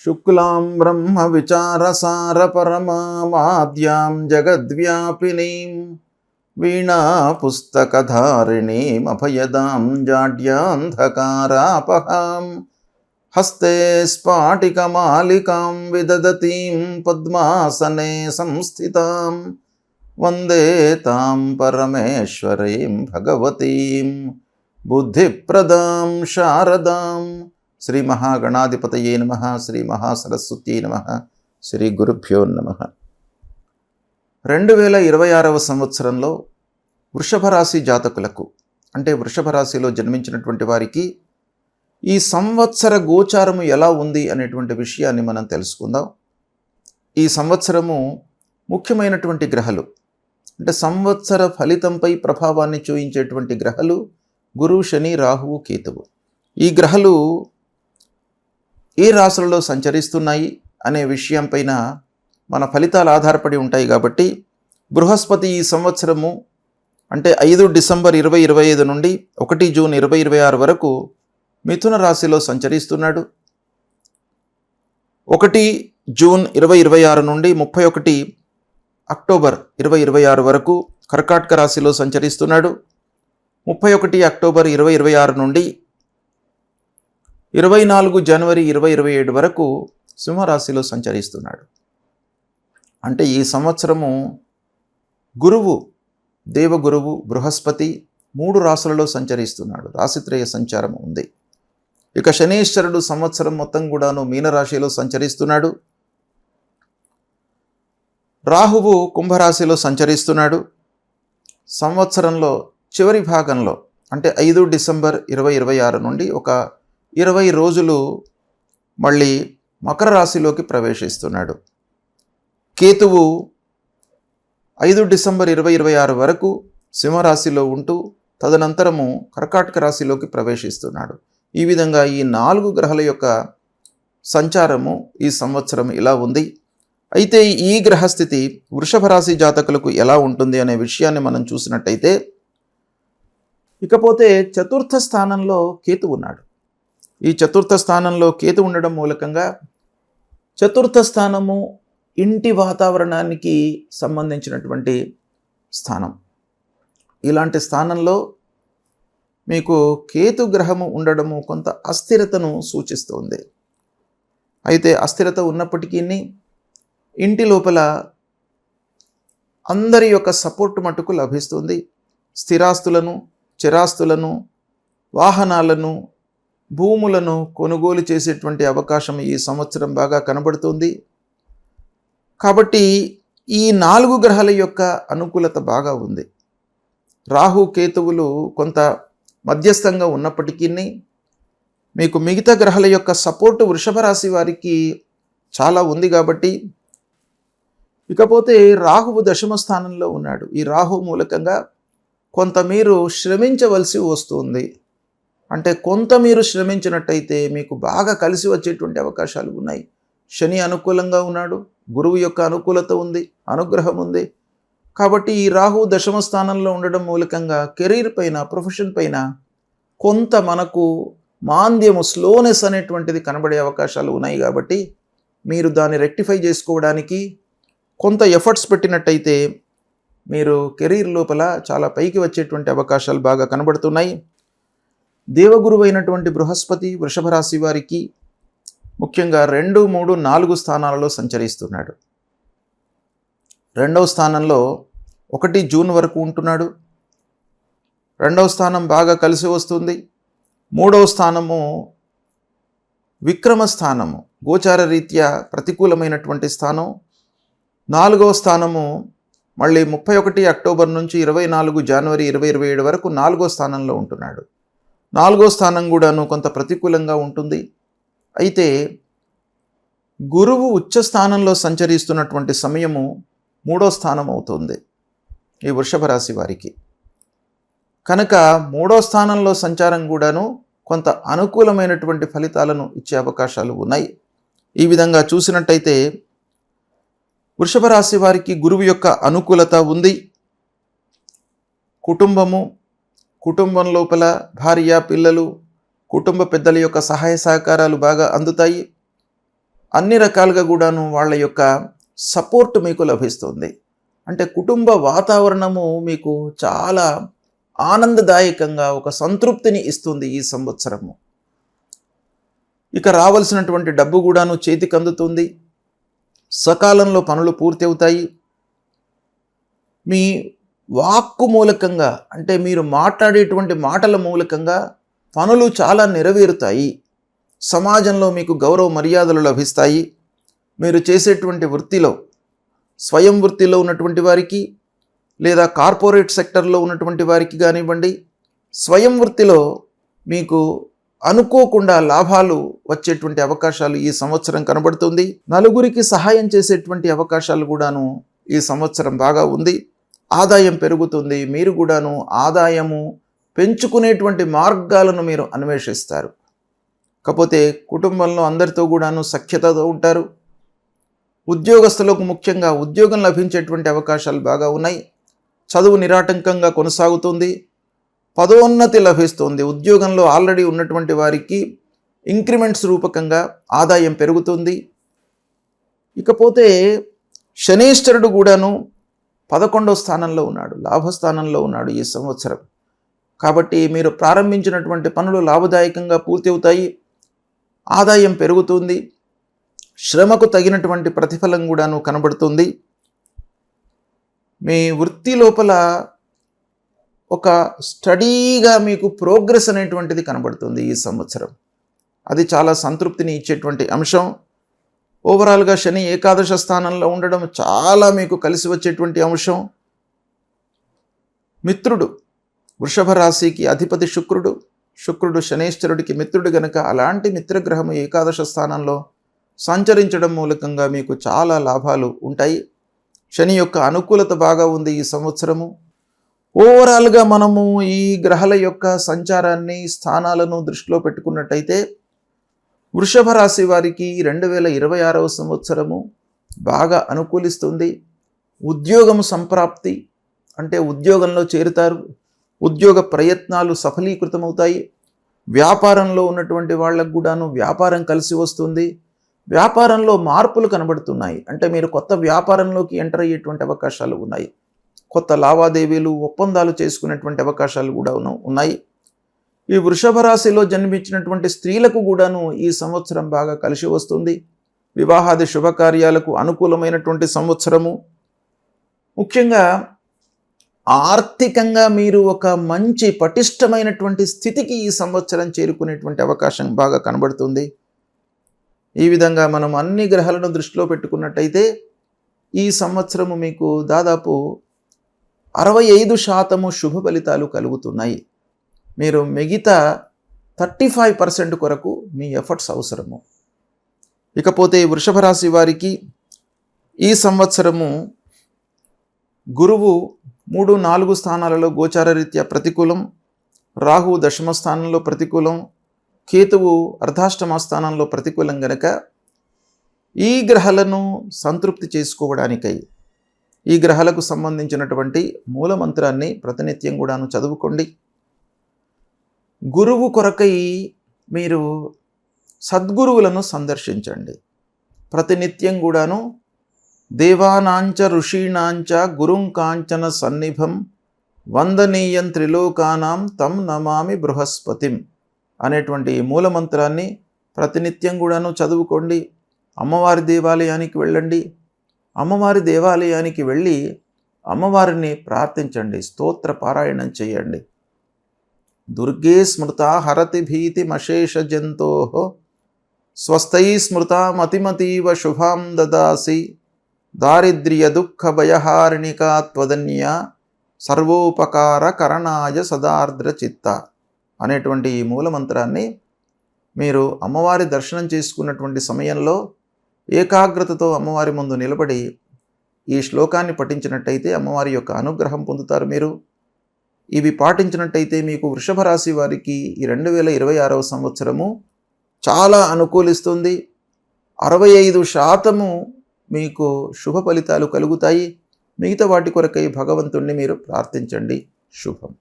శుక్లాం బ్రహ్మ విచారసార పరమాద్యాం జగద్వ్యాపినీం వీణా పుస్తకధారిణీం అభయదాం జాడ్యాంధకారాపహాం హస్తే స్ఫాటికమాలికాం విదదతీం పద్మాసనే సంస్థితాం వందే తాం పరమేశ్వరీం భగవతీం బుద్ధిప్రదాం శారదాం. శ్రీ మహాగణాధిపతయే నమః. శ్రీ మహాసరస్వత్యై నమః. శ్రీ గురుభ్యో నమః. 2026వ సంవత్సరంలో వృషభ రాశి జాతకులకు, అంటే వృషభ రాశిలో జన్మించినటువంటి వారికి ఈ సంవత్సర గోచారము ఎలా ఉంది అనేటువంటి విషయాన్ని మనం తెలుసుకుందాం. ఈ సంవత్సరము ముఖ్యమైనటువంటి గ్రహాలు, అంటే సంవత్సర ఫలితంపై ప్రభావాన్ని చూపించేటువంటి గ్రహాలు గురు, శని, రాహువు, కేతువు. ఈ గ్రహాలు ఏ రాశులలో సంచరిస్తున్నాయి అనే విషయంపైన మన ఫలితాలు ఆధారపడి ఉంటాయి. కాబట్టి బృహస్పతి ఈ సంవత్సరము అంటే 5 డిసెంబర్ 2025 నుండి 1 జూన్ 2026 వరకు మిథున రాశిలో సంచరిస్తున్నాడు. 1 జూన్ 2026 నుండి 31 అక్టోబర్ 2026 వరకు కర్కాటక రాశిలో సంచరిస్తున్నాడు. 31 అక్టోబర్ 2026 నుండి 24 జనవరి 2027 వరకు సింహరాశిలో సంచరిస్తున్నాడు. అంటే ఈ సంవత్సరము గురువు, దేవగురువు బృహస్పతి 3 రాశులలో సంచరిస్తున్నాడు. రాశిత్రయ సంచారం ఉంది. ఇక శనీశ్వరుడు సంవత్సరం మొత్తం కూడాను మీనరాశిలో సంచరిస్తున్నాడు. రాహువు కుంభరాశిలో సంచరిస్తున్నాడు. సంవత్సరంలో చివరి భాగంలో అంటే 5 డిసెంబర్ 2026 నుండి ఒక 20 రోజులు మళ్ళీ మకర రాశిలోకి ప్రవేశిస్తున్నాడు. కేతువు 5 డిసెంబర్ 2026 వరకు సింహరాశిలో ఉంటూ తదనంతరము కర్కాటక రాశిలోకి ప్రవేశిస్తున్నాడు. ఈ విధంగా ఈ 4 గ్రహాల యొక్క సంచారము ఈ సంవత్సరం ఇలా ఉంది. అయితే ఈ గ్రహస్థితి వృషభ రాశి జాతకులకు ఎలా ఉంటుంది అనే విషయాన్ని మనం చూసినట్టయితే, ఇకపోతే చతుర్థ స్థానంలో కేతు ఉన్నాడు. ఈ చతుర్థ స్థానంలో కేతు ఉండడం మూలకంగా చతుర్థ స్థానము ఇంటి వాతావరణానికి సంబంధించినటువంటి స్థానం. ఇలాంటి స్థానంలో మీకు కేతు గ్రహము ఉండడము కొంత అస్థిరతను సూచిస్తుంది. అయితే అస్థిరత ఉన్నప్పటికీ ఇంటి లోపల అందరి యొక్క సపోర్ట్ మట్టుకు లభిస్తుంది. స్థిరాస్తులను, చిరాస్తులను, వాహనాలను, భూములను కొనుగోలు చేసేటువంటి అవకాశం ఈ సంవత్సరం బాగా కనబడుతుంది. కాబట్టి ఈ 4 గ్రహాల యొక్క అనుకూలత బాగా ఉంది. రాహు, కేతువులు కొంత మధ్యస్థంగా ఉన్నప్పటికీ మీకు మిగతా గ్రహాల యొక్క సపోర్టు వృషభ రాశి వారికి చాలా ఉంది. కాబట్టి ఇకపోతే రాహువు దశమ స్థానంలో ఉన్నాడు. ఈ రాహు మూలకంగా కొంత మీరు శ్రమించవలసి వస్తుంది. అంటే కొంత మీరు శ్రమించినట్టయితే మీకు బాగా కలిసి వచ్చేటువంటి అవకాశాలు ఉన్నాయి. శని అనుకూలంగా ఉన్నాడు, గురువు యొక్క అనుకూలత ఉంది, అనుగ్రహం ఉంది. కాబట్టి ఈ రాహు దశమ స్థానంలో ఉండడం మూలకంగా కెరీర్ పైన, ప్రొఫెషన్ పైన కొంత మనకు మాంద్యము, స్లోనెస్ అనేటువంటిది కనబడే అవకాశాలు ఉన్నాయి. కాబట్టి మీరు దాన్ని రెక్టిఫై చేసుకోవడానికి కొంత ఎఫర్ట్స్ పెట్టినట్టయితే మీరు కెరీర్ లోపల చాలా పైకి వచ్చేటువంటి అవకాశాలు బాగా కనబడుతున్నాయి. దేవగురువు అయినటువంటి బృహస్పతి వృషభ రాశి వారికి ముఖ్యంగా 2, 3, 4 స్థానాలలో సంచరిస్తున్నాడు. 2వ స్థానంలో 1 జూన్ వరకు ఉంటున్నాడు. 2వ స్థానం బాగా కలిసి వస్తుంది. 3వ స్థానము విక్రమ స్థానము, గోచార రీత్యా ప్రతికూలమైనటువంటి స్థానం. 4వ స్థానము మళ్ళీ 31 అక్టోబర్ నుంచి 24 జనవరి 2027 వరకు 4వ స్థానంలో ఉంటున్నాడు. 4వ స్థానం కూడాను కొంత ప్రతికూలంగా ఉంటుంది. అయితే గురువు ఉచ్చ స్థానంలో సంచరిస్తున్నటువంటి సమయము 3వ స్థానం అవుతుంది ఈ వృషభ రాశి వారికి. కనుక 3వ స్థానంలో సంచారం కూడాను కొంత అనుకూలమైనటువంటి ఫలితాలను ఇచ్చే అవకాశాలు ఉన్నాయి. ఈ విధంగా చూసినట్టయితే వృషభ రాశి వారికి గురువు యొక్క అనుకూలత ఉంది. కుటుంబం లోపల భార్య, పిల్లలు, కుటుంబ పెద్దల యొక్క సహాయ సహకారాలు బాగా అందుతాయి. అన్ని రకాలుగా కూడాను వాళ్ళ యొక్క సపోర్ట్ మీకు లభిస్తుంది. అంటే కుటుంబ వాతావరణము మీకు చాలా ఆనందదాయకంగా ఒక సంతృప్తిని ఇస్తుంది ఈ సంవత్సరము. ఇక రావాల్సినటువంటి డబ్బు కూడాను చేతికి అందుతుంది. సకాలంలో పనులు పూర్తి అవుతాయి. మీ వాక్కు మూలకంగా అంటే మీరు మాట్లాడేటువంటి మాటల మూలకంగా పనులు చాలా నెరవేరుతాయి. సమాజంలో మీకు గౌరవ మర్యాదలు లభిస్తాయి. మీరు చేసేటువంటి వృత్తిలో, స్వయం వృత్తిలో ఉన్నటువంటి వారికి లేదా కార్పొరేట్ సెక్టర్లో ఉన్నటువంటి వారికి కానివ్వండి, స్వయం వృత్తిలో మీకు అనుకోకుండా లాభాలు వచ్చేటువంటి అవకాశాలు ఈ సంవత్సరం కనబడుతుంది. నలుగురికి సహాయం చేసేటువంటి అవకాశాలు కూడాను ఈ సంవత్సరం బాగా ఉంది. ఆదాయం పెరుగుతుంది. మీరు కూడాను ఆదాయము పెంచుకునేటువంటి మార్గాలను మీరు అన్వేషిస్తారు. కాకపోతే కుటుంబంలో అందరితో కూడాను సఖ్యతతో ఉంటారు. ఉద్యోగస్తులకు ముఖ్యంగా ఉద్యోగం లభించేటువంటి అవకాశాలు బాగా ఉన్నాయి. చదువు నిరాటంకంగా కొనసాగుతుంది. పదోన్నతి లభిస్తుంది. ఉద్యోగంలో ఆల్రెడీ ఉన్నటువంటి వారికి ఇంక్రిమెంట్స్ రూపకంగా ఆదాయం పెరుగుతుంది. ఇకపోతే శనీశ్వరుడు కూడాను 11వ స్థానంలో ఉన్నాడు, లాభస్థానంలో ఉన్నాడు ఈ సంవత్సరం. కాబట్టి మీరు ప్రారంభించినటువంటి పనులు లాభదాయకంగా పూర్తి అవుతాయి. ఆదాయం పెరుగుతుంది. శ్రమకు తగినటువంటి ప్రతిఫలం కూడాను కనబడుతుంది. మీ వృత్తి లోపల ఒక స్టడీగా మీకు ప్రోగ్రెస్ అనేటువంటిది కనబడుతుంది ఈ సంవత్సరం. అది చాలా సంతృప్తిని ఇచ్చేటువంటి అంశం. ఓవరాల్గా శని ఏకాదశ స్థానంలో ఉండడం చాలా మీకు కలిసి వచ్చేటువంటి అంశం. మిత్రుడు, వృషభ రాశికి అధిపతి శుక్రుడు శనేశ్వరుడికి మిత్రుడు గనక అలాంటి మిత్రగ్రహము ఏకాదశ స్థానంలో సంచరించడం మూలకంగా మీకు చాలా లాభాలు ఉంటాయి. శని యొక్క అనుకూలత బాగా ఉంది ఈ సంవత్సరము. ఓవరాల్గా మనము ఈ గ్రహాల యొక్క సంచారాన్ని, స్థానాలను దృష్టిలో పెట్టుకున్నట్టయితే వృషభ రాశి వారికి 2026వ సంవత్సరము బాగా అనుకూలిస్తుంది. ఉద్యోగం సంప్రాప్తి అంటే ఉద్యోగంలో చేరుతారు. ఉద్యోగ ప్రయత్నాలు సఫలీకృతమవుతాయి. వ్యాపారంలో ఉన్నటువంటి వాళ్ళకు కూడాను వ్యాపారం కలిసి వస్తుంది. వ్యాపారంలో మార్పులు కనబడుతున్నాయి. అంటే మీరు కొత్త వ్యాపారంలోకి ఎంటర్ అయ్యేటువంటి అవకాశాలు ఉన్నాయి. కొత్త లావాదేవీలు, ఒప్పందాలు చేసుకునేటువంటి అవకాశాలు కూడా ఉన్నాయి. ఈ వృషభ రాశిలో జన్మించినటువంటి స్త్రీలకు కూడాను ఈ సంవత్సరం బాగా కలిసి వస్తుంది. వివాహాది శుభకార్యాలకు అనుకూలమైనటువంటి సంవత్సరము. ముఖ్యంగా ఆర్థికంగా మీరు ఒక మంచి పటిష్టమైనటువంటి స్థితికి ఈ సంవత్సరం చేరుకునేటువంటి అవకాశం బాగా కనబడుతుంది. ఈ విధంగా మనం అన్ని గ్రహాలను దృష్టిలో పెట్టుకున్నట్టయితే ఈ సంవత్సరము మీకు దాదాపు 65% శుభ ఫలితాలు కలుగుతున్నాయి. మీరు మిగతా 35% కొరకు మీ ఎఫర్ట్స్ అవసరము. ఇకపోతే వృషభ రాశి వారికి ఈ సంవత్సరము గురువు 3, 4 స్థానాలలో గోచార రీత్యా ప్రతికూలం, రాహు దశమ స్థానంలో ప్రతికూలం, కేతువు అర్ధాష్టమ స్థానంలో ప్రతికూలం గనక ఈ గ్రహాలను సంతృప్తి చేసుకోవడానికై ఈ గ్రహాలకు సంబంధించినటువంటి మూలమంత్రాన్ని ప్రతినిత్యం కూడాను చదువుకోండి. గురువు కొరకై మీరు సద్గురువులను సందర్శించండి. ప్రతినిత్యం కూడాను దేవానాంచ ఋషీణాంచ గురుం కాంచన సన్నిభం వందనీయం త్రిలోకానాం తం నమామి బృహస్పతిం అనేటువంటి మూలమంత్రాన్ని ప్రతినిత్యం కూడాను చదువుకోండి. అమ్మవారి దేవాలయానికి వెళ్ళండి. అమ్మవారి దేవాలయానికి వెళ్ళి అమ్మవారిని ప్రార్థించండి. స్తోత్ర పారాయణం చేయండి. దుర్గే స్మృత హరతి భీతిమశేష జంతో స్వస్థై స్మృత మతిమతీవ శుభాం దదాసి దారిద్ర్య దుఃఖ భయహారిణికా త్వదన్య సర్వోపకార కరణాయ సదార్ద్ర చిత్త అనేటువంటి ఈ మూలమంత్రాన్ని మీరు అమ్మవారి దర్శనం చేసుకున్నటువంటి సమయంలో ఏకాగ్రతతో అమ్మవారి ముందు నిలబడి ఈ శ్లోకాన్ని పఠించినట్టయితే అమ్మవారి యొక్క అనుగ్రహం పొందుతారు. మీరు ఇవి పాటించినట్టయితే మీకు వృషభ రాశి వారికి ఈ 2026వ సంవత్సరము చాలా అనుకూలిస్తుంది. 65% మీకు శుభ ఫలితాలు కలుగుతాయి. మిగతా వాటి కొరకై భగవంతుణ్ణి మీరు ప్రార్థించండి. శుభం.